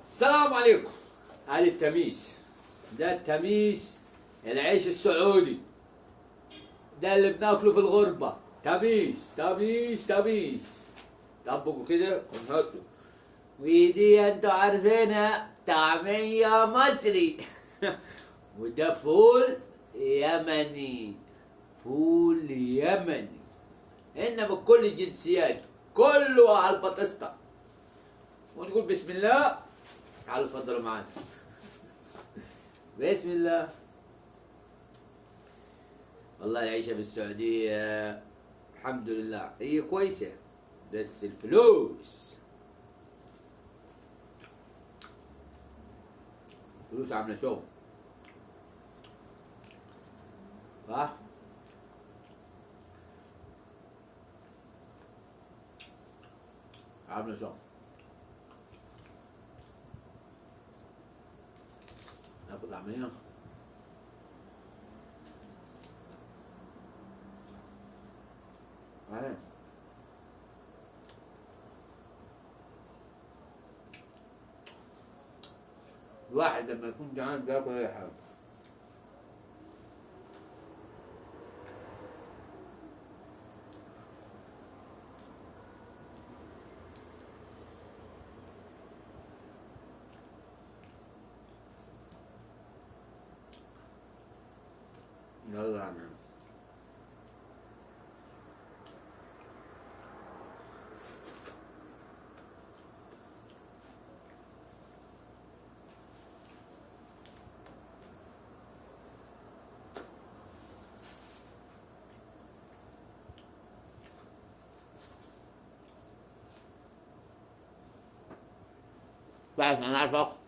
السلام عليكم. هذا التميس، ده التميس، العيش السعودي ده اللي بناكله في الغربة. تميس تميس تميس، طبقوا كده ونحطه. ودي انتوا عارفينها طعمية مصري وده فول يمني، فول يمني هنا بكل الجنسيات، كله على البطسطة. ونقول بسم الله. تعالوا اتفضلوا معانا. بسم الله. والله العيشة في السعودية الحمد لله هي كويسة، بس الفلوس عاملة شغل، صح؟ عاملة شغل. ناخد عملية. اهي الواحد لما يكون جعان بياكل اي حاجة. يلا يا عم. بعد انا عارف اكل.